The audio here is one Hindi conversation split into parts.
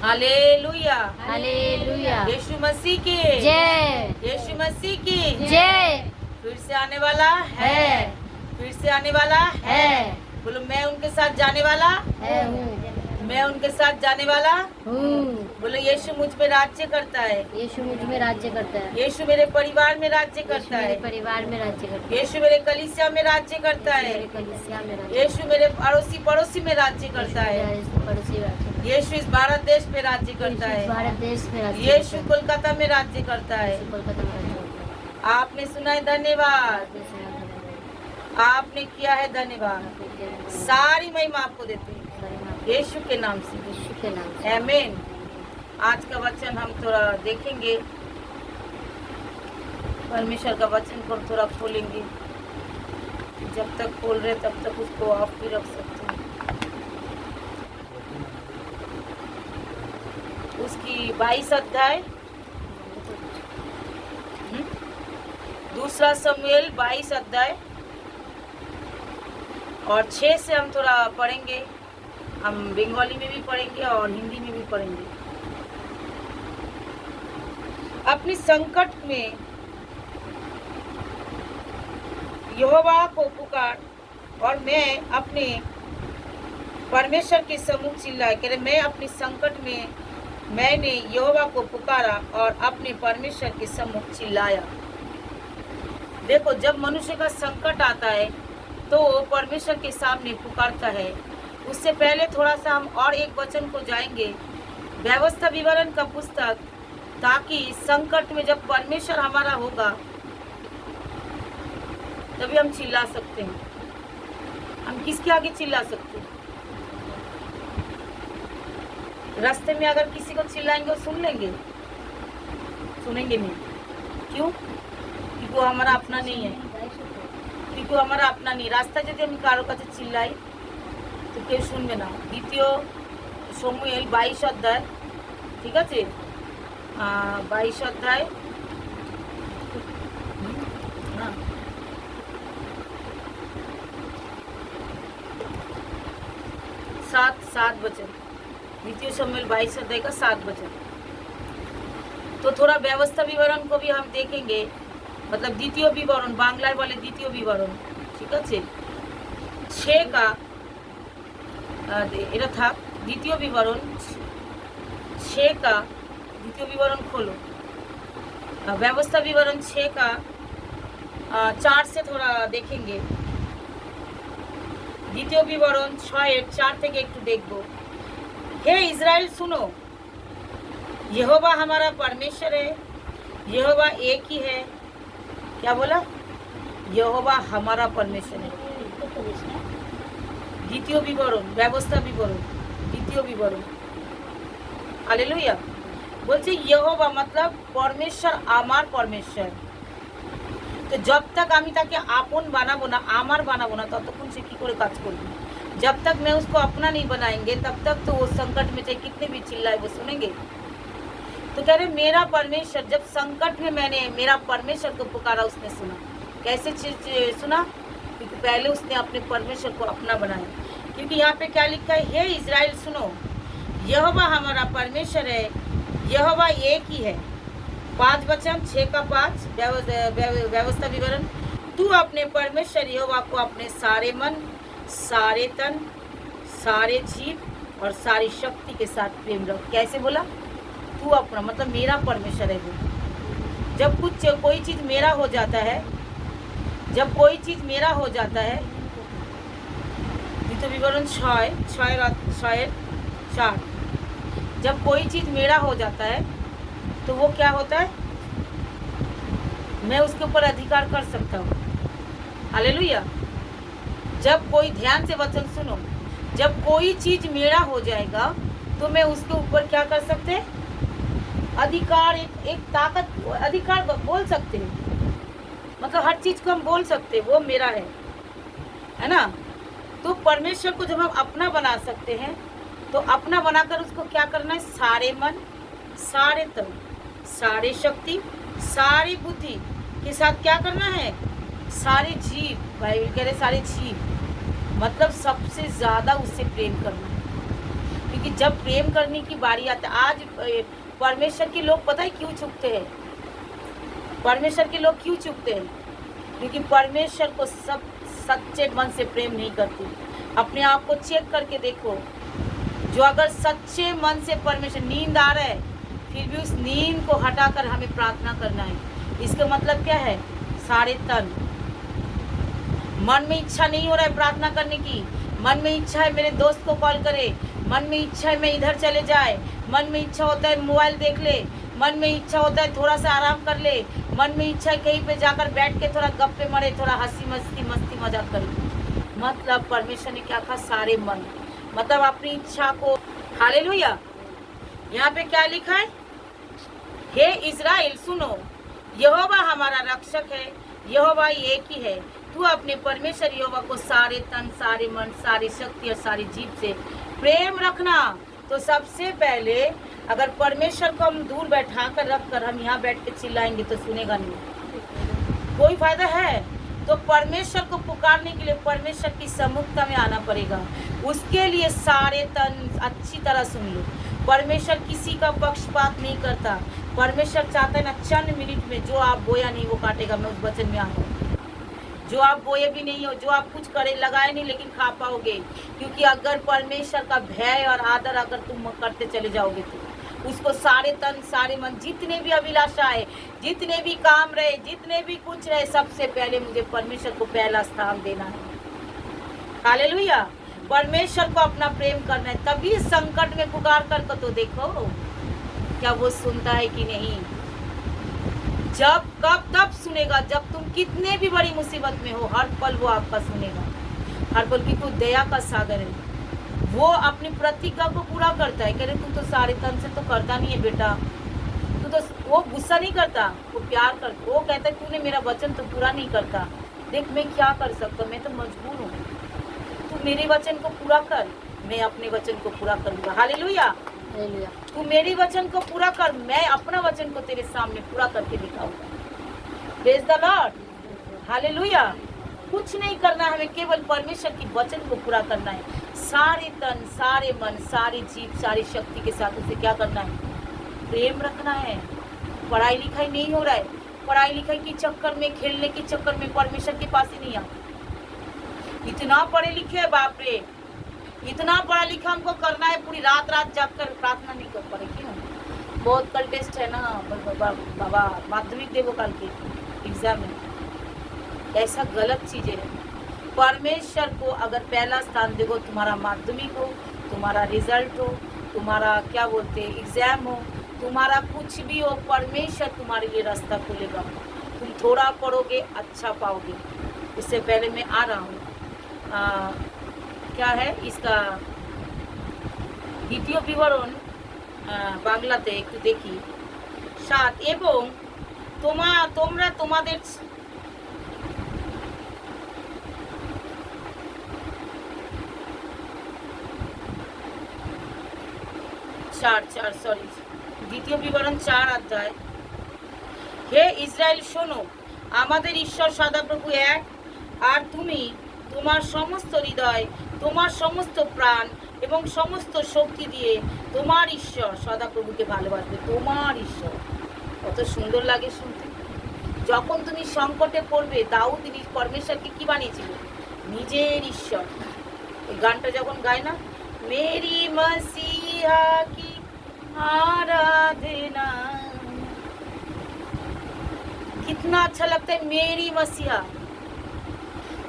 हालेलुया, हालेलुया, यीशु मसीह की जय, यीशु मसीह की जय फिर से आने वाला है, फिर से आने वाला है। है, बोलो मैं उनके साथ जाने वाला, हूँ, मैं उनके साथ जाने वाला। हूँ। बोलो यीशु मुझ में राज्य करता है, यीशु मुझ में राज्य करता है, यीशु मेरे परिवार में राज्य यीशु करता मेरे है, परिवार में राज्य करता है, यीशु मेरे कलीसिया में राज्य करता यीशु है, मेरे कलीसिया में राज्य यीशु मेरे अड़ोसी पड़ोसी में राज्य करता करता है, है, यीशु मेरे पड़ोसी राज्य करता है, यीशु इस भारत देश में राज्य करता यीशु है, भारत देश में राज्य यीशु करता है, कोलकाता में राज्य करता है। यीशु कोलकाता में राज्य करता है। आपने सुना है, धन्यवाद। देश में राज्य आपने किया है, धन्यवाद। करता है। सारी महिमा आपको देते हैं सारी माँ यीशु के नाम से, यीशु के नाम से। आमीन। आज का वचन हम थोड़ा देखेंगे, परमेश्वर का वचन को थोड़ा खोलेंगे। जब तक खोल रहे तब तक उसको ऑफ भी रख सकते हैं। उसकी 22 अध्याय, दूसरा शमूएल 22 अध्याय और 6 से हम थोड़ा पढ़ेंगे। हम बंगाली में भी पढ़ेंगे और हिंदी में भी पढ़ेंगे। अपने संकट में यहोवा को पुकार, और मैं अपने परमेश्वर के सम्मुख चिल्लाए। कह रहे मैं अपने संकट में मैंने यहोवा को पुकारा और अपने परमेश्वर के सम्मुख चिल्लाया। देखो, जब मनुष्य का संकट आता है तो वो परमेश्वर के सामने पुकारता है। उससे पहले थोड़ा सा हम और एक वचन को जाएंगे, व्यवस्था विवरण का पुस्तक, ताकि संकट में जब परमेश्वर हमारा होगा तभी हम चिल्ला सकते हैं। हम किसके आगे चिल्ला सकते हैं? रास्ते में अगर किसी को चिल्लाएंगे वो सुन लेंगे? सुनेंगे नहीं। क्यों? क्योंकि वो हमारा अपना नहीं है, क्योंकि वो हमारा अपना नहीं। रास्ता यदि हम कारो का चिल्लाई तो কেউ শুনবে না। দ্বিতীয় শমূয়েল 22 অধ্যায়, ঠিক আছে, 22 অধ্যায়, না 7 वचन, द्वितीय शमूएल 22 अध्याय का 7 वचन। तो थोड़ा व्यवस्था विवरण को भी हम देखेंगे, मतलब द्वितीय विवरण, बांग्लार वाले द्वितीय विवरण, ठीक है। 6 का এটা থাক, দ্বিতীয় বিবরণ 6 का द्वितीय विवरण खोलो। व्यवस्था विवरण 6 का 4 से थोड़ा देखेंगे। द्वितीय विवरण 6-4 থেকে একটু দেখবো। हे इज़राइल सुनो, यहोवा हमारा परमेश्वर है, यहोवा एक ही है। क्या बोला? यहोवा हमारा परमेश्वर है। द्वितीय विवरण, व्यवस्था विवरण, द्वितीय विवरण। हालेलुया। বলছে यहोवा मतलब परमेश्वर, আমার परमेश्वर। तो जब तक আমি তাকে আপন বানাবো না, আমার বানাবো না, ততক্ষণ সে কি করে কাজ করবে? जब तक मैं उसको अपना नहीं बनाएंगे तब तक तो वो संकट में चाहे कितने भी चिल्लाए वो सुनेंगे। तो कह रहे मेरा परमेश्वर, जब संकट में मैंने मेरा परमेश्वर को पुकारा, उसने सुना। कैसे सुना? क्योंकि पहले उसने अपने परमेश्वर को अपना बनाया। क्योंकि यहाँ पे क्या लिखा है? हे इज़राइल सुनो, यहोवा हमारा परमेश्वर है, यहोवा एक ही है। 5 वचन, 6 का 5, व्यवस्था विवरण। तू अपने परमेश्वर यहोवा को अपने सारे मन, सारे तन, सारे जीव और सारी शक्ति के साथ प्रेम रख। कैसे बोला? तू अपना मतलब मेरा परमेश्वर है वो। जब कोई चीज़ मेरा हो जाता है, जब कोई चीज़ मेरा हो जाता है, द्वितीय विवरण 6:4, जब कोई चीज़ मेरा हो जाता है तो वो क्या होता है? मैं उसके ऊपर अधिकार कर सकता हूँ। हालेलुया। जब कोई, ध्यान से वचन सुनो, जब कोई चीज़ मेरा हो जाएगा तो मैं उसके ऊपर क्या कर सकते हैं? अधिकार, एक ताकत, अधिकार बोल सकते हैं। मतलब हर चीज़ को हम बोल सकते हैं वो मेरा है ना। तो परमेश्वर को जब हम अपना बना सकते हैं तो अपना बनाकर उसको क्या करना है? सारे मन, सारे तन, सारे शक्ति, सारी बुद्धि के साथ क्या करना है? सारे जीव, बाइबल कह रहे सारे जीव, मतलब सबसे ज़्यादा उससे प्रेम करना है। क्योंकि जब प्रेम करने की बारी आती है, आज परमेश्वर के लोग पता है क्यों चुकते हैं? परमेश्वर के लोग क्यों चुकते हैं? क्योंकि परमेश्वर को सब सच्चे मन से प्रेम नहीं करते। अपने आप को चेक करके देखो, जो अगर सच्चे मन से परमेश्वर, नींद आ रहा है फिर भी उस नींद को हटाकर हमें प्रार्थना करना है। इसका मतलब क्या है? सारे तन। मन में इच्छा नहीं हो रहा है प्रार्थना करने की, मन में इच्छा है मेरे दोस्त को कॉल करे, मन में इच्छा है मैं इधर चले जाए, मन में इच्छा होता है मोबाइल देख ले, मन में इच्छा होता है थोड़ा सा आराम कर ले, मन में इच्छा है कहीं पे जाकर बैठ के थोड़ा गप्पे मारे, थोड़ा हंसी मस्ती मजाक कर ले। मतलब परमेश्वर ने क्या कहा? सारे मन। मतलब अपनी इच्छा को। हालेलुया। यहाँ पे क्या लिखा है? हे इज़राइल सुनो, यहोवा हमारा रक्षक है, यहोवा एक ही है। तू अपने परमेश्वर यहोवा को सारे तन, सारे मन, सारी शक्ति और सारी जीव से प्रेम रखना। तो सबसे पहले अगर परमेश्वर को हम दूर बैठा कर रख कर हम यहाँ बैठ के चिल्लाएंगे तो सुनेगा नहीं, कोई फायदा है? तो परमेश्वर को पुकारने के लिए परमेश्वर की सम्मुखता में आना पड़ेगा। उसके लिए सारे तन अच्छी तरह सुन लो। परमेश्वर किसी का पक्षपात नहीं करता। परमेश्वर चाहता है ना, चंद मिनट में जो आप बोया नहीं वो काटेगा। मैं उस वचन में आता हूँ, जो आप बोए भी नहीं हो, जो आप कुछ करे लगाए नहीं लेकिन खा पाओगे। क्योंकि अगर परमेश्वर का भय और आदर अगर तुम करते चले जाओगे तो उसको सारे तन, सारे मन, जितने भी अभिलाषा है, जितने भी काम रहे, जितने भी कुछ रहे, सबसे पहले मुझे परमेश्वर को पहला स्थान देना है। हालेलुया। परमेश्वर को अपना प्रेम करना है। तभी संकट में पुकार कर तो देखो क्या वो सुनता है कि नहीं। जब कब तब सुनेगा? जब तुम कितने भी बड़ी मुसीबत में हो, हर पल वो आपका सुनेगा। हर पल की कोई दया का सागर है। वो अपनी प्रतिज्ञा को पूरा करता है। कह रहे तू तो सारे तन से तो करता नहीं है बेटा, तू तो, वो गुस्सा नहीं करता, वो प्यार करता। वो कहता है तूने मेरा वचन तो पूरा नहीं करता, देख मैं क्या कर सकता हूँ, मैं तो मजबूर हूँ, तू मेरे वचन को पूरा कर, मैं अपने वचन को पूरा करूँगा। हालेलुया। तू मेरे वचन को पूरा कर, मैं अपना वचन को तेरे सामने पूरा करके दिखाऊंगा। Praise the Lord. हालेलुया। कुछ नहीं करना है, हमें केवल परमेश्वर की वचन को पूरा करना है। सारे तन, सारे मन, सारी जीव, सारी शक्ति के साथ उसे क्या करना है? प्रेम रखना है। पढ़ाई लिखाई नहीं हो रहा है, पढ़ाई लिखाई के चक्कर में, खेलने के चक्कर में परमेश्वर के पास ही नहीं आता। इतना पढ़े लिखे है, बाप रे, इतना पढ़ा लिखा हमको करना है, पूरी रात जाकर प्रार्थना नहीं कर पा रहे। क्यों? बहुत कल टेस्ट है ना बाबा, माध्यमिक देवो कल के एग्जाम में। ऐसा गलत चीजें है। परमेश्वर को अगर पहला स्थान देखो, तुम्हारा माध्यमिक हो, तुम्हारा रिजल्ट हो, तुम्हारा क्या बोलते हैं एग्जाम हो, तुम्हारा कुछ भी हो, परमेश्वर तुम्हारे लिए रास्ता खोलेगा। तुम थोड़ा पढ़ोगे अच्छा पाओगे। इससे पहले मैं आ रहा हूँ, क्या है इसका দ্বিতীয় বিবরণ বাংলাতে একটু দেখি। 7 এবং তোমরা তোমাদের দ্বিতীয় বিবরণ 4 অধ্যায়। হে ইসরায়েল শোনো, আমাদের ঈশ্বর সদাপ্রভু এক, আর তুমি তোমার সমস্ত হৃদয়, তোমার সমস্ত প্রাণ এবং সমস্ত শক্তি দিয়ে তোমার ঈশ্বর সদাপ্রভুকে ভালোবাসবে। তোমার ঈশ্বর, কত সুন্দর লাগে শুনতে। যখন তুমি সংকটে পড়বে, দাউদ পরমেশ্বরকে কি বানিয়েছিল? নিজের ঈশ্বর। এই গানটা যখন গায় না, मेरी मसीहा की आराधना, कितना अच्छा लगता है मेरी मसीहा।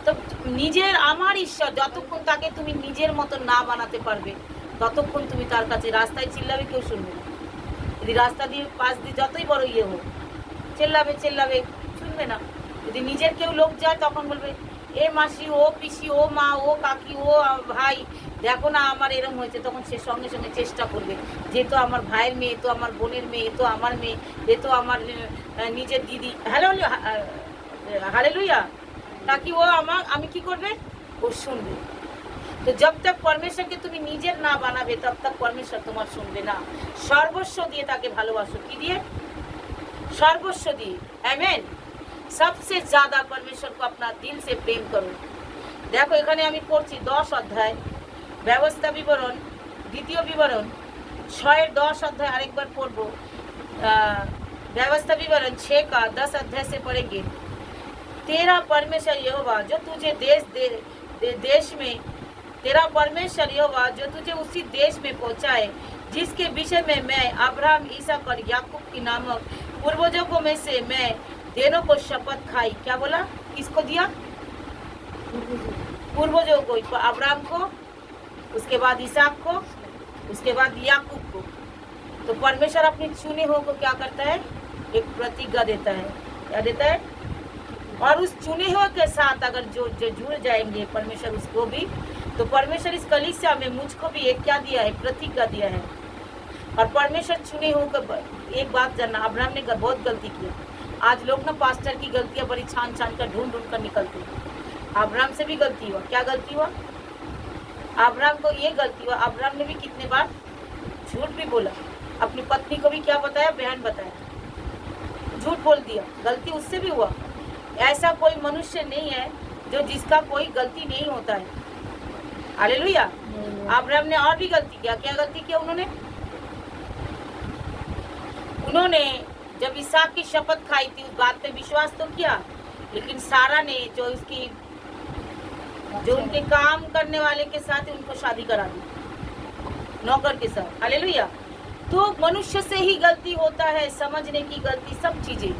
তো নিজের আমার ঈশ্বর, যতক্ষণ তাকে তুমি নিজের মতো না বানাতে পারবে ততক্ষণ তুমি তার কাছে রাস্তায় চিল্লাবে, কেউ শুনবে না। যদি রাস্তা দিয়ে পাশ দিয়ে যতই বড় ইয়ে হোক, চিল্লাবে শুনবে না। যদি নিজের কেউ লোক যায় তখন বলবে এ মাসি, ও পিসি, ও মা, ও কাকি, ও ভাই, দেখো না আমার এরম হয়েছে। তখন সে সঙ্গে সঙ্গে চেষ্টা করবে, যে তো আমার ভাইয়ের মেয়ে, তো আমার বোনের মেয়ে, এ তো আমার মেয়ে, এ তো আমার নিজের দিদি। हालेलुया। ताकि वो আমি কি করবে? ও শুনবে। তো जब तक परमेश्वर के তুমি নিজের না বানাবে तब तक परमेश्वर তোমার শুনবে না। সর্বস্ব দিয়ে তাকে ভালোবাসো। কি দিয়ে? সর্বস্ব দিয়ে। आमेन। सबसे ज़्यादा परमेश्वर को अपना दिल से प्रेम करो। देखो এখানে আমি পড়ছি 10 অধ্যায় ব্যবস্থা বিবরণ দ্বিতীয় বিবরণ 6:10 अध्याय আরেকবার পড়বো। व्यवस्था विवरण 6 का 10 अध्याय से पढ़ेंगे। तेरा परमेश्वर यहोवा जो तुझे देश में तेरा परमेश्वर यहोवा जो तुझे उसी देश में पहुंचाए जिसके विषय में मैं अब्राहम, इसहाक और याकूब की नामक पूर्वजों को में से मैं देनों को शपथ खाई। क्या बोला? किसको दिया? पूर्वजों को, अब्राहम को, उसके बाद इसहाक को, उसके बाद याकूब को। तो परमेश्वर अपने चुने हुए को क्या करता है? एक प्रतिज्ञा देता है। क्या देता है? और उस चुने हुए के साथ अगर जो जुड़ जाएंगे परमेश्वर उसको भी, तो परमेश्वर इस कलीसिया में मुझको भी एक क्या दिया है? प्रतिज्ञा दिया है। और परमेश्वर चुने हुए को एक बात जानना, अब्राहम ने बहुत गलती किया। आज लोग ना पास्टर की गलतियां बड़ी छान छान कर ढूंढ ढूंढ कर निकलते हैं। अब्राहम से भी गलती हुआ। क्या गलती हुआ? अब्राहम को ये गलती हुआ, अब्राहम ने भी कितने बार झूठ भी बोला, अपनी पत्नी को भी क्या बताया? बहन बताया, झूठ बोल दिया। गलती उससे भी हुआ। ऐसा कोई मनुष्य नहीं है जो जिसका कोई गलती नहीं होता है। हालेलुया। अब्राहम ने और भी गलती किया। क्या गलती किया उन्होंने जब इसहाक की शपथ खाई थी उस बात पे विश्वास तो किया, लेकिन सारा ने जो उनके काम करने वाले के साथ उनको शादी करा दी, नौकर के साथ। हालेलुया। तो मनुष्य से ही गलती होता है, समझने की गलती, सब चीजें।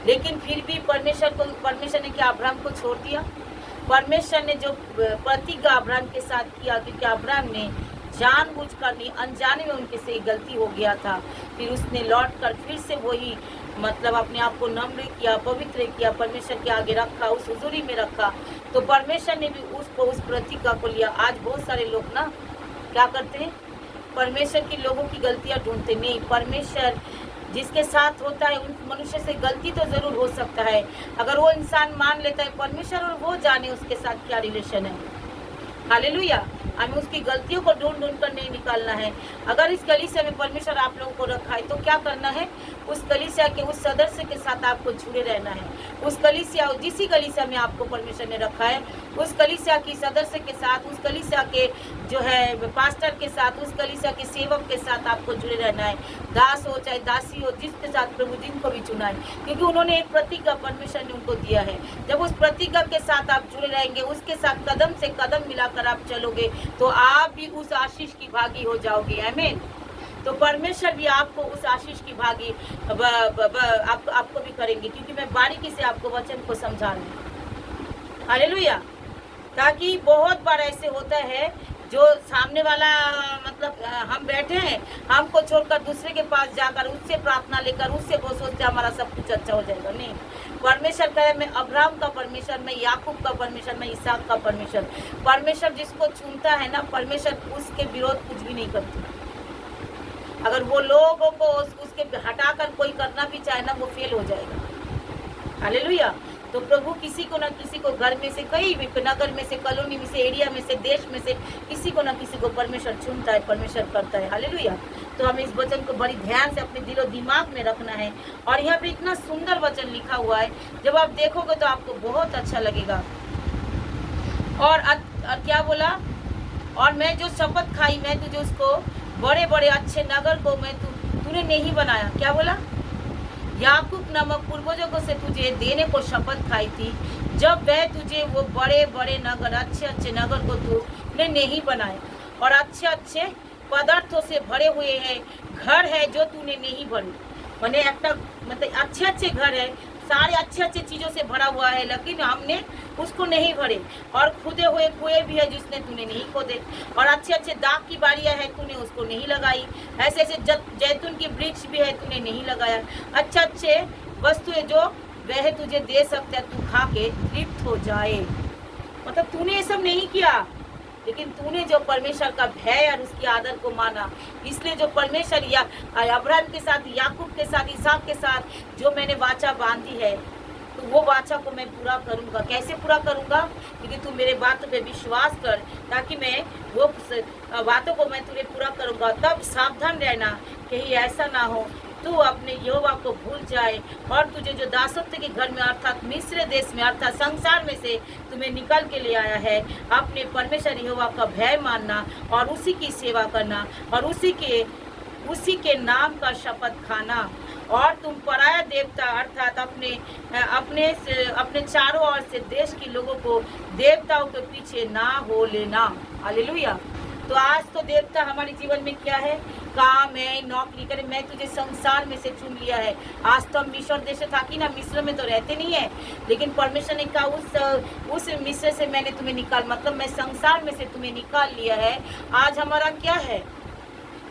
लेकिन फिर भी परमेश्वर ने क्या अब्राहम को छोड़ दिया? परमेश्वर ने जो प्रतिज्ञा अब्राहम के साथ किया, क्योंकि अब्राहम ने जानबूझकर नहीं, अनजाने में उनके से गलती हो गया था। फिर उसने लौट कर फिर से वही मतलब अपने आप को नम्र किया, पवित्र किया, परमेश्वर के आगे रखा, उस हुजूरी में रखा। तो परमेश्वर ने भी उस प्रतिज्ञा को लिया। आज बहुत सारे लोग ना क्या करते हैं? परमेश्वर की लोगों की गलतियां ढूंढते नहीं। परमेश्वर जिसके साथ होता है उन मनुष्य से गलती तो जरूर हो सकता है, अगर वो इंसान मान लेता है परमेश्वर और वो जाने उसके साथ क्या रिलेशन है। हालेलुया। हमें उसकी गलतियों को ढूंढ कर नहीं निकालना है। अगर इस कलीसिया में परमेश्वर आप लोगों को रखा है तो क्या करना है? उस कलीसिया के उस सदस्य के साथ आपको जुड़े रहना है। उस कलीसिया, जिसी कलीसिया में आपको परमेश्वर ने रखा है, उस कलीसिया की सदस्य के साथ, उस कलीसिया के जो है पास्टर के साथ, उस कलीसिया के सेवक के साथ आपको जुड़े रहना है। दास हो चाहे दासी हो, जिसके साथ प्रभु जिनको भी चुना है, क्योंकि उन्होंने एक प्रतिज्ञा परमेश्वर ने उनको दिया है। जब उस प्रतिज्ञा के साथ आप जुड़े रहेंगे, उसके साथ कदम से कदम मिलाकर आप चलोगे, तो आप भी उस आशीष की भागी हो जाओगे। आमीन। तो परमेश्वर भी आपको उस आशीष की भागी आपको भी करेंगे, क्योंकि मैं बारीकी से आपको वचन को समझा रही हूँ। हालेलुया। ताकि बहुत बार ऐसे होता है जो सामने वाला मतलब हम बैठे हैं, हमको छोड़कर दूसरे के पास जाकर उससे प्रार्थना लेकर उससे वो सोचते हमारा सब कुछ अच्छा हो जाएगा। नहीं, परमेश्वर कहे मैं अब्राहम का परमेश्वर, मैं याकूब का परमेश्वर, मैं इसहाक का परमेश्वर। परमेश्वर जिसको चुनता है ना, परमेश्वर उसके विरोध कुछ भी नहीं करते। अगर वो लोगों को उसके हटाकर कोई करना भी चाहे ना, वो फेल हो जाएगा। हालेलुया। तो प्रभु किसी को ना किसी को घर में से, कहीं भी नगर में से, कॉलोनी में से, एरिया में से, देश में से किसी को ना किसी को परमेश्वर चुनता है, परमेश्वर करता है। हालेलुया। तो हमें इस वचन को बड़ी ध्यान से अपने दिलो दिमाग में रखना है। और यहाँ पे इतना सुंदर वचन लिखा हुआ है, जब आप देखोगे तो आपको बहुत अच्छा लगेगा। और क्या बोला? और मैं जो शपथ खाई, मैं तुझे उसको बड़े बड़े अच्छे नगर को मैं तूने नहीं बनाया। क्या बोला? याकूब नामक पूर्वजों को से तुझे देने को शपथ खाई थी, जब वह तुझे वो बड़े बड़े नगर, अच्छे अच्छे नगर को तूने नहीं बनाया, और अच्छे अच्छे पदार्थों से भरे हुए हैं घर है जो तूने नहीं भरे। मैंने एक मतलब अच्छे अच्छे घर है, सारे अच्छे अच्छे चीज़ों से भरा हुआ है, लेकिन हमने उसको नहीं भरे। और खुदे हुए कुएं भी है जिसने तूने नहीं खोदे, और अच्छे अच्छे दाख की बाड़ियाँ हैं, तूने उसको नहीं लगाई। ऐसे ऐसे जैतून की वृक्ष भी है, तूने नहीं लगाया। अच्छे अच्छे वस्तुएं जो वह तुझे दे सकते हैं, तू खा के तृप्त हो जाए। मतलब तूने ये सब नहीं किया, लेकिन तूने जो परमेश्वर का भय और उसकी आदर को माना, इसलिए जो परमेश्वर या अब्राहम के साथ, याकूब के साथ, इसहाक के साथ जो मैंने वाचा बांधी है, तो वो वाचा को मैं पूरा करूंगा। कैसे पूरा करूंगा? क्योंकि तू मेरे बातों पे विश्वास कर, ताकि मैं वो बातों को मैं तुझे पूरा करूंगा। तब सावधान रहना कहीं ऐसा ना हो तू अपने यहोवा को भूल जाए और तुझे जो दासत्व के घर में अर्थात मिस्र देश में अर्थात संसार में से तुम्हें निकल के ले आया है, अपने परमेश्वर यहोवा का भय मानना और उसी की सेवा करना और उसी के नाम का शपथ खाना। और तुम पराया देवता अर्थात अपने चारों ओर से देश के लोगों को देवताओं के पीछे ना हो लेना। हालेलुया। तो आज तो देवता हमारे जीवन में क्या है? काम है, नौकरी करे। मैं तुझे संसार में से चुन लिया है। आज तो हम मिस्र देश से था कि ना, मिस्र में तो रहते नहीं है, लेकिन परमेश्वर ने कहा उस मिस्र से मैंने तुम्हें निकाल, मतलब मैं संसार में से तुम्हें निकाल लिया है। आज हमारा क्या है?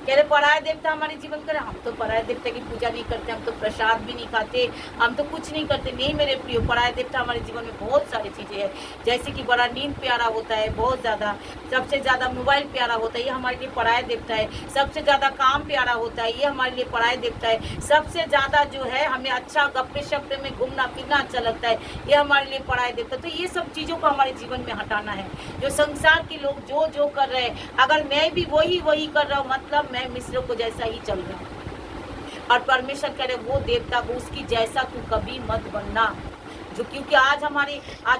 कह रहे पराया देवता हमारे जीवन करे। हम तो पराया देवता की पूजा नहीं करते, हम तो प्रसाद भी नहीं खाते, हम तो कुछ नहीं करते। नहीं मेरे प्रिय, पराया देवता हमारे जीवन में बहुत सारी चीज़ें हैं, जैसे कि बड़ा नींद प्यारा होता है, बहुत ज़्यादा, सबसे ज़्यादा मोबाइल प्यारा होता है, ये हमारे लिए पराया देवता है। सबसे ज़्यादा काम प्यारा होता है, ये हमारे लिए पराया देवता है। सबसे ज़्यादा जो है हमें अच्छा गप्पे शप्पे में घूमना फिरना अच्छा लगता है, ये हमारे लिए पराया देवता। तो ये सब चीज़ों को हमारे जीवन में हटाना है। जो संसार के लोग जो कर रहे हैं, अगर मैं भी वही कर रहा हूँ, मतलब मैं मिस्र को जैसा ही चल रहा हूं। और परमेश्वर कह रहे वो देवता को उसकी जैसा तू कभी मत बनना। जो क्योंकि आज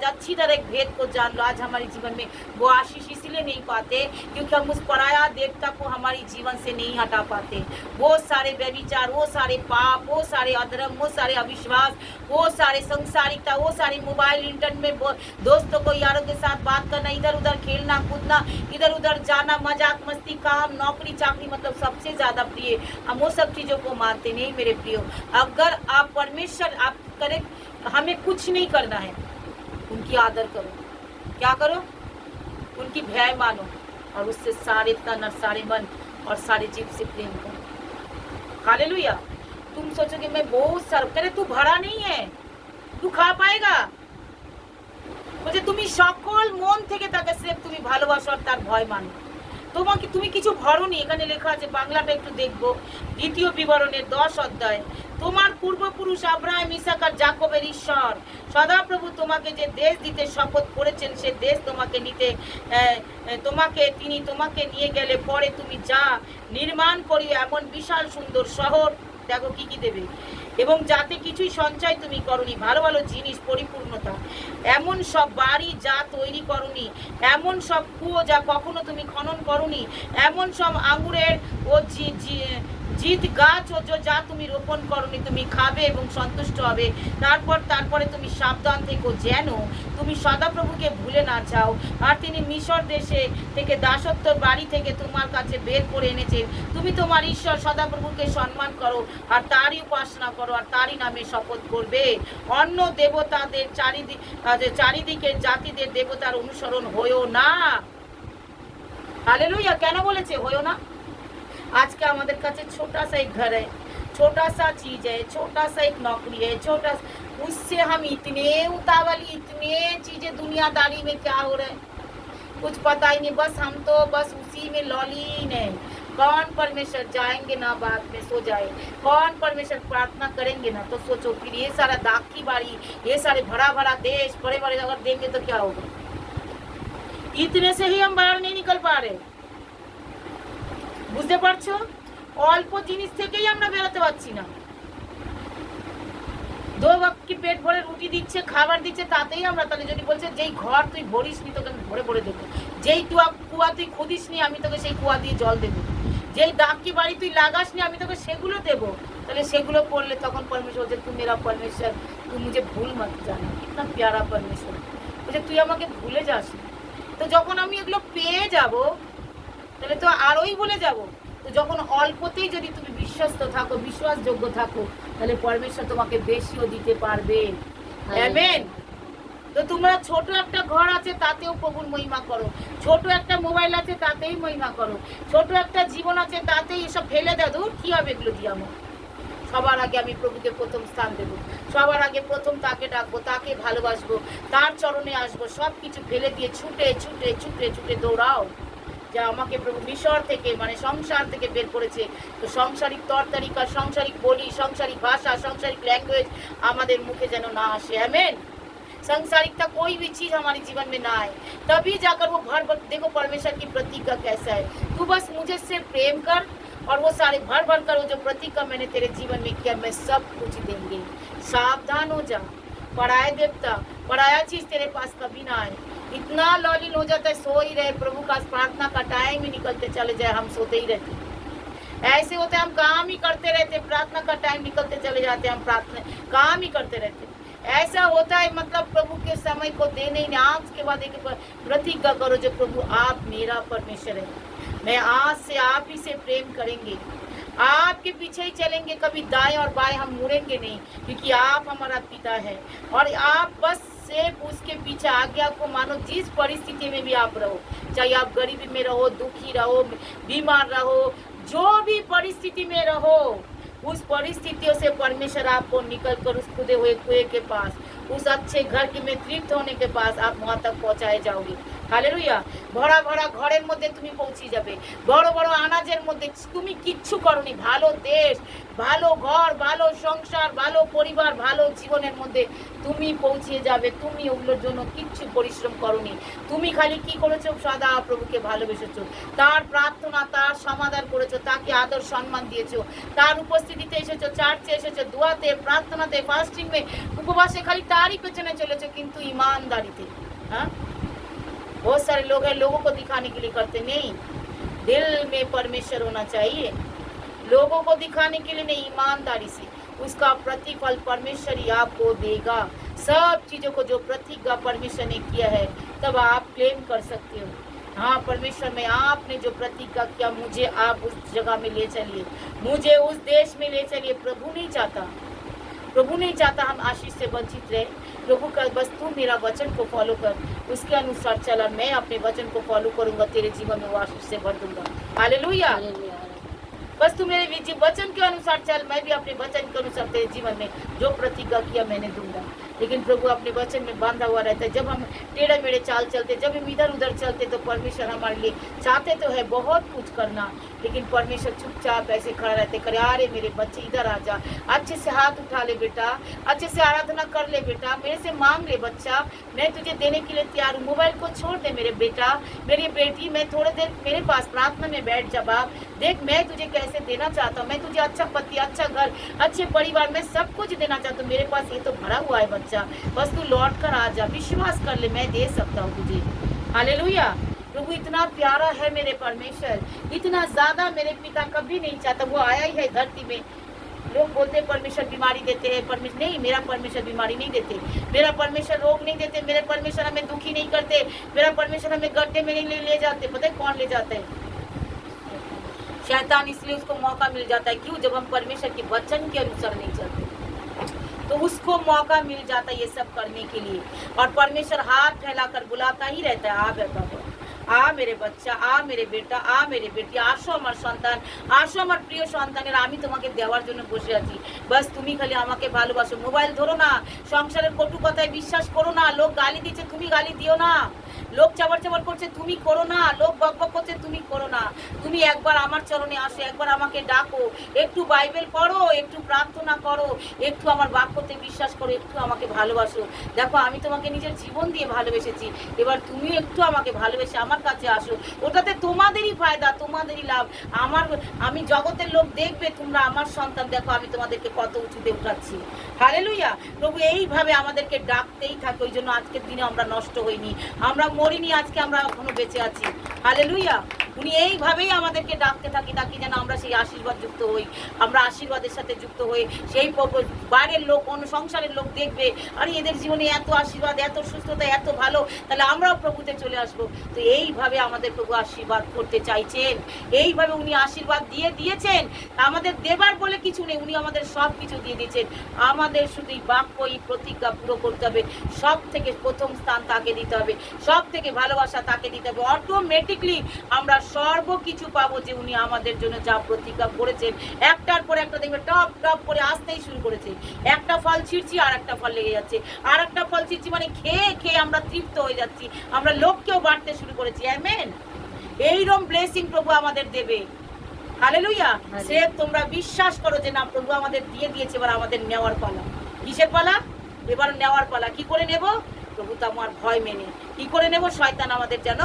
अच्छी तरह एक भेद को जान लो। आज हमारे जीवन में वो आशीष इसलिए नहीं पाते क्योंकि हम उस पराया देवता को हमारी जीवन से नहीं हटा पाते। वो सारे व्यभिचार, वो सारे पाप, वो सारे अधर्म, वो सारे अविश्वास, वो सारे संसारिकता, वो सारे मोबाइल इंटरनेट में दोस्तों को यारों के साथ बात करना, इधर उधर खेलना कूदना, इधर उधर जाना, मजाक मस्ती, काम नौकरी चाकरी, मतलब सबसे ज़्यादा प्रिय हम वो सब चीज़ों को मानते नहीं मेरे प्रियो। अगर आप परमेश्वर आप करें, हमें कुछ नहीं करना है, उनकी आदर करो। क्या करो? उनकी भय मानो और उससे सारे तन और सारे मन और सारे जीव से प्रेम करो। हालेलुया। तुम सोचोगे मैं बहुत सारा करे, तू भरा नहीं है, तू खा पाएगा। मुझे তুমি সকল মন থেকে তাকে স্রেফ তুমি ভালোবাসো আর তার ভয় মানো। তুমি কিছু ভরোনি। এখানে লেখা আছে, বাংলাটা একটু দেখবো। দ্বিতীয় বিবরণের 10 অধ্যায়। তোমার পূর্বপুরুষ আব্রাহাম, ইসাক আর যাকবের ঈশ্বর সদাপ্রভু তোমাকে যে দেশ দিতে শপথ করেছেন, সে দেশ তিনি তোমাকে নিয়ে গেলে পরে তুমি যা নির্মাণ করিও এমন বিশাল সুন্দর শহর, দেখো কি দেবে, এবং যাতে কিছুই সঞ্চয় তুমি করনি, ভালো ভালো জিনিস পরিপূর্ণতা, এমন সব বাড়ি যা তৈরি করনি, এমন সব কুয়ো যা কখনো তুমি খনন করনি, এমন সব আঙুরের ও জিত গাছ ও যা তুমি রোপণ করনি, তুমি খাবে এবং সন্তুষ্ট হবে। তারপরে তুমি সাবধান থেকো যেন তুমি সদাপ্রভুকে ভুলে না যাও, আর তিনি মিশর দেশে থেকে দাসত্বর বাড়ি থেকে তোমার কাছে বের করে এনেছে। তুমি তোমার ঈশ্বর সদাপ্রভুকে সম্মান করো আর তারই উপাসনা করো আর তারই নামে শপথ করবে। অন্য দেবতাদের চারিদিকের জাতিদের দেবতার অনুসরণ হয়েও না। हालेलुया। কেন বলেছে হয়েও না? आज का हमारे काছে छोटा सा एक घर है, छोटा सा चीज है, छोटा सा एक नौकरी है, छोटा, उससे हम इतने उतावली, इतने चीजें दुनियादारी में क्या हो रहा है कुछ पता ही नहीं। हम तो बस उसी में लॉलीन है। कौन परमेश्वर जाएंगे ना बाद में सो जाए, कौन परमेश्वर प्रार्थना करेंगे ना तो सोचो। फिर ये सारा दाग की बारी, ये सारे भरा देश, बड़े अगर देंगे तो क्या होगा? इतने से ही हम बाहर नहीं निकल पा रहे। বুঝতে পারছো? অল্প জিনিস থেকেই আমরা বেরোতে পারছি না। 2 वक्त की पेट भरे রুটি দিচ্ছে, খাবার দিচ্ছে, তাতেই আমরা তাহলে যদি বলছে যেই ঘর তুই ভরিস নি তোকে আমি ভরে দেবো, যেই কুয়া তুই খুদিস নি আমি তোকে সেই কুয়া দিয়ে জল দেবো, যেই দাগ की বাড়ি তুই লাগাস নি আমি তোকে সেগুলো দেবো। তাহলে সেগুলো করলে তখন परमेश्वर বলছে তুই मेरा परमेश्वर, तू मुझे भूल मत जाना। कितना प्यारा परमेश्वर বলছে তুই আমাকে ভুলে যাস না। তো যখন আমি এগুলো পেয়ে যাব তাহলে তো আরোই বলে যাব। তো যখন অল্পতেই যদি তুমি বিশ্বস্ত থাকো, বিশ্বাসযোগ্য থাকো, তাহলে পরমেশ্বর তোমাকে বেশিও দিতে পারবে। আমেন। তো তোমরা ছোট একটা ঘর আছে তাতেও প্রভুর মহিমা করো, ছোট একটা মোবাইল আছে তাতেই মহিমা করো, ছোট একটা জীবন আছে তাতেই এসব ফেলে দাও। দূর কি হবে এগুলো দিয়ে? আমার সবার আগে আমি প্রভুকে প্রথম স্থান দেবো, সবার আগে প্রথম তাকে ডাকবো, তাকে ভালোবাসবো, তার চরণে আসবো। সব কিছু ফেলে দিয়ে ছুটে ছুটে ছুটে ছুটে দৌড়াও। যা আমাকে প্রভু মিশর থেকে মানে সংসার থেকে বের করেছে, তো সংসারিক তরতারিকা, সংসারিক বলি, সংসারিক ভাষা, সংসারিक लैंग्वेज हमारे मुखे যেন না আসে। आमेन। संसारिकता कोई भी चीज हमारे जीवन में ना आए, तभी जाकर वो भर देखो परमेश्वर की प्रतिज्ञा कैसा है। तू बस मुझे से प्रेम कर और वो सारे भर भर कर वो जो प्रतिज्ञा मैंने तेरे जीवन में किया, मैं सब कुछ देंगे। सावधान हो जा, पराया देवता, पराया चीज तेरे पास कभी ना आए। इतना लॉलिन हो जाता है, सो ही रहे, प्रभु का प्रार्थना का टाइम ही निकलते चले जाए, हम सोते ही रहते। ऐसे होते हम काम ही करते रहते, प्रार्थना का टाइम निकलते चले जाते, हम प्रार्थना काम ही करते रहते। ऐसा होता है, मतलब प्रभु के समय को देने ही नहीं। आज के बाद एक प्रतिज्ञा करो, जो प्रभु आप मेरा परमेश्वर है, मैं आज से आप ही से प्रेम करेंगे, आपके पीछे ही चलेंगे, कभी दाएं और बाएं हम मुड़ेंगे नहीं, क्योंकि आप हमारा पिता है। और आप बस सिर्फ उसके पीछे आज्ञा को मानो, जिस परिस्थिति में भी आप रहो, चाहे आप गरीबी में रहो, दुखी रहो, बीमार रहो, जो भी परिस्थिति में रहो, उस परिस्थितियों से परमेश्वर आपको निकल कर उस खुदे हुए कुएं के पास, उस अच्छे घर के में तृप्त होने के पास आप वहां तक पहुंचाए जाओगे। हालेलुया। भरा भरा घरेर मध्य तुमी पौঁছে যাবে, বড় বড় আনাজের মধ্যে তুমি কিচ্ছু করনি, ভালো দেশ, ভালো ঘর, ভালো সংসার, ভালো পরিবার, ভালো জীবনের মধ্যে তুমি পৌঁছে যাবে। তুমি ওগুলোর জন্য কিচ্ছু পরিশ্রম করনি, তুমি খালি কি করেছো, সদা প্রভুকে ভালোবেসেছো, তার প্রার্থনা, তার সমাধান করেছো, তাকে আদর সম্মান দিয়েছো, তার উপস্থিতিতে এসেছো, চার্চে এসেছো, দোয়াতে, প্রার্থনাতে, ফাস্টিং में, উপবাসে খালি তারই পেছনে চলেছো, কিন্তু ईमानदारीতে। हाँ, बहुत सारे लोग हैं लोगों को दिखाने के लिए करते नहीं, दिल में परमेश्वर होना चाहिए, लोगों को दिखाने के लिए नहीं, ईमानदारी से उसका प्रतिफल परमेश्वर ही आपको देगा। सब चीजों को जो प्रतिज्ञा परमेश्वर ने किया है, तब आप क्लेम कर सकते हो। हाँ परमेश्वर में आपने जो प्रतिज्ञा किया, मुझे आप उस जगह में ले चलिए, मुझे उस देश में ले चलिए। प्रभु नहीं चाहता, प्रभु नहीं चाहता हम आशीष से वंचित रहे। प्रभु का बस तू मेरा वचन को फॉलो कर, उसके अनुसार चला, मैं अपने वचन को फॉलो करूंगा, तेरे जीवन में वो आशीष से भर दूंगा। हालेलुया। बस तू मेरे वचन के अनुसार चल, मैं भी अपने वचन के अनुसार तेरे जीवन में जो प्रतिज्ञा किया मैंने दूंगा। लेकिन प्रभु अपने वचन में बांधा हुआ रहता है। जब हम टेढ़े मेढ़े चाल चलते, जब हम इधर उधर चलते, तो परमेश्वर हमारे लिए चाहते तो है बहुत कुछ करना, लेकिन परमेश्वर चुपचाप ऐसे खड़ा रहते, करे अरे मेरे बच्चे इधर आ जा, अच्छे से हाथ उठा ले बेटा, अच्छे से आराधना कर ले बेटा, मेरे से मांग ले बच्चा, मैं तुझे देने के लिए तैयार हूँ। मोबाइल को छोड़ दे मेरे बेटा, मेरी बेटी, मैं थोड़ी देर मेरे पास प्रार्थना में बैठ जा बाप, देख मैं तुझे कैसे देना चाहता हूँ, मैं तुझे अच्छा पति, अच्छा घर, अच्छे परिवार, मैं सब कुछ देना चाहता हूँ, मेरे पास ये तो भरा हुआ है बच्चा, बस तू लौट कर आ जा, विश्वास कर ले, मैं दे सकता हूँ तुझे। हालेलुया। प्रभु इतना प्यारा है मेरे परमेश्वर, इतना ज्यादा मेरे पिता कभी नहीं चाहता, वो आया ही है धरती में। लोग बोलते हैं परमेश्वर बीमारी देते हैं, परमेश्वर नहीं, मेरा परमेश्वर बीमारी नहीं देते, मेरा परमेश्वर रोग नहीं देते, मेरे परमेश्वर हमें दुखी नहीं करते, मेरा परमेश्वर हमें गड्ढे में नहीं ले जाते। पता है कौन ले जाते हैं? शैतान। इसलिए उसको मौका मिल जाता है। क्यों? जब हम परमेश्वर के वचन के अनुसार नहीं चलते, तो उसको मौका मिल जाता है ये सब करने के लिए। और परमेश्वर हाथ फैलाकर बुलाता ही रहता है, आ बेटा, आ मेरे बच्चा, आ मेरे बेटा, आ मेरे बेटी, आसो আমার সন্তান, আসো আমার প্রিয় সন্তানের, আমি তোমাকে দেওয়ার জন্য বসে আছি, বাস তুমি খালি আমাকে ভালোবাসো। মোবাইল ধরো না, সংসারের কটু কথায় বিশ্বাস করো না, লোক গালি দিচ্ছে তুমি গালি দিও না, লোক চাবার চাবার করছে তুমি করো না, লোক বকবক করছে তুমি করো না, তুমি একবার আমার চরণে আসো, একবার আমাকে ডাকো, একটু বাইবেল পড়ো, একটু প্রার্থনা করো, একটু আমার বাক্যতে বিশ্বাস করো, একটু আমাকে ভালোবাসো। দেখো আমি তোমাকে নিজের জীবন দিয়ে ভালোবেসেছি, এবার তুমি একটু আমাকে ভালোবেসে আমার কাছে আসো, ওটাতে তোমাদেরই ফায়দা, তোমাদেরই লাভ। আমি জগতের লোক দেখবে তোমরা আমার সন্তান, দেখো আমি তোমাদেরকে কত উঁচুতে উঠাচ্ছি। হালেলুয়া। প্রভু এইভাবে আমাদেরকে ডাকতেই থাকে, ওই জন্য আজকের দিনে আমরা নষ্ট হইনি, আমরা মরিনি, আজকে আমরা এখনো বেঁচে আছি। হালেলুয়া। উনি এইভাবেই আমাদেরকে ডাকতে থাকি, তাকে যেন আমরা সেই আশীর্বাদ যুক্ত হই, আমরা আশীর্বাদের সাথে যুক্ত হই। সেই বাইরের লোক, অন্য সংসারের লোক দেখবে আরে এদের জীবনে এত আশীর্বাদ, এত সুস্থতা, এত ভালো, তাহলে আমরাও প্রভুতে চলে আসবো। তো এইভাবে আমাদের প্রভু আশীর্বাদ করতে চাইছেন, এইভাবে উনি আশীর্বাদ দিয়ে দিয়েছেন। আমাদের দেবার বলে কিছু নেই, উনি আমাদের সব কিছু দিয়ে দিয়েছেন। আমাদের শুধু এই বাক্য, এই প্রতিজ্ঞা পুরো করতে হবে। সব থেকে প্রথম স্থান তাকে দিতে হবে, সব থেকে ভালোবাসা তাকে দিতে হবে। অটোমেটিকলি আমরা সর্বকিছু পাবো, যে উনি আমাদের জন্য যা প্রতিজ্ঞা করেছেন। একটার পর একটা দেখবে টপ টপ করে আসতেই শুরু করেছে, একটা ফল ছিঁড়ছি আর একটা ফল লেগে যাচ্ছে, আর একটা ফল ছিঁড়ছি, মানে খেয়ে খেয়ে আমরা তৃপ্ত হয়ে যাচ্ছি, আমরা লোককেও বাড়তে শুরু করেছি। আমেন। এইরকম ব্লেসিং প্রভু আমাদের দেবে। হালেলুয়া। সে তোমরা বিশ্বাস করো যে না, প্রভু আমাদের দিয়ে দিয়েছে, এবার আমাদের নেওয়ার পালা। কিসের পালা? এবার নেওয়ার পালা। কি করে নেব? প্রভু তো আমার ভয় মেনে। কি করে নেব? শয়তান আমাদের যেন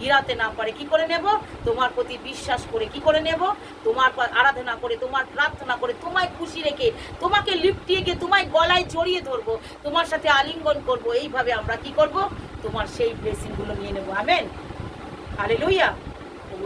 গিরাতে না পারে। কি করে নেব? তোমার প্রতি বিশ্বাস করে। কি করে নেব? তোমার আরাধনা করে, তোমার প্রার্থনা করে, তোমায় খুশি রেখে, তোমাকে লিপটিয়ে গিয়ে তোমায় গলায় জড়িয়ে ধরবো, তোমার সাথে আলিঙ্গন করব। এইভাবে আমরা কি করব? তোমার সেই ব্লেসিংগুলো নিয়ে নেবো। Amen, hallelujah.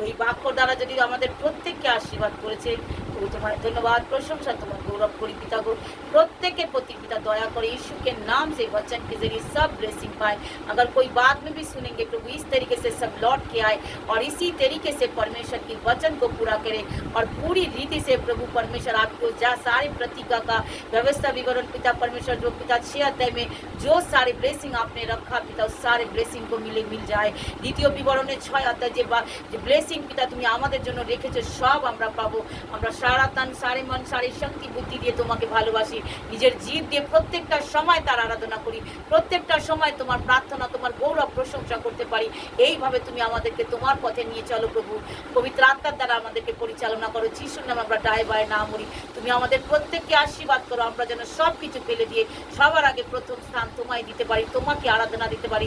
ওই বাক্যর দ্বারা যদি আমাদের প্রত্যেককে আশীর্বাদ করেছে, तो तुम्हारे धन्यवाद प्रशंसा तुम्हारा गौरव करी पिता को प्रत्येक के प्रति पिता दया करे यीशु के नाम से वचन के जरिए सब ब्लेसिंग पाए। अगर कोई बात में भी सुनेंगे प्रभु इस तरीके से सब लौट के आए और इसी तरीके से परमेश्वर की वचन को पूरा करे और पूरी रीति से प्रभु परमेश्वर आपको जा सारे प्रतीका का व्यवस्था विवरण पिता परमेश्वर जो पिता 6 अध्याय में जो सारे ब्लेसिंग आपने रखा पिता उस सारे ब्लेसिंग को मिल जाए। দ্বিতীয় বিবরণে 6 অধ্যায় যে ব্লেসিং পিতা তুমি আমাদের জন্য রেখেছো সব আমরা পাবো। আমরা সারা তান সারে মন সারে শক্তি বুদ্ধি দিয়ে তোমাকে ভালোবাসি, নিজের জীব দিয়ে প্রত্যেকটা সময় তার আরাধনা করি, প্রত্যেকটা সময় তোমার প্রার্থনা তোমার গৌরব প্রশংসা করতে পারি। এইভাবে তুমি আমাদেরকে তোমার পথে নিয়ে চলো প্রভু। পবিত্র আত্মার দ্বারা আমাদেরকে পরিচালনা করো। যিশুর নামে আমরা ডায়ে বায়ে না মরি। তুমি আমাদের প্রত্যেককে আশীর্বাদ করো। আমরা যেন সব কিছু ফেলে দিয়ে সবার আগে প্রথম স্থান তোমায় দিতে পারি, তোমাকে আরাধনা দিতে পারি,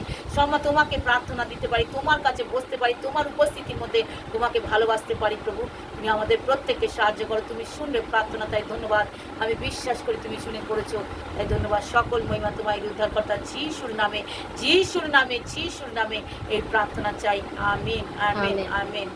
তোমাকে প্রার্থনা দিতে পারি, তোমার কাছে বসতে পারি, তোমার উপস্থিতির মধ্যে তোমাকে ভালোবাসতে পারি প্রভু। তুমি আমাদের প্রত্যেককে সাহায্য করো। তুমি শুনলে প্রার্থনা, তাই ধন্যবাদ। আমি বিশ্বাস করি তুমি শুনে করেছো, তাই ধন্যবাদ। সকল মহিমা তোমার উদ্ধারকর্তা যিশুর নামে, যিশুর নামে, যিশুর নামে এই প্রার্থনা চাই। আমিন, আমিন, আমিন।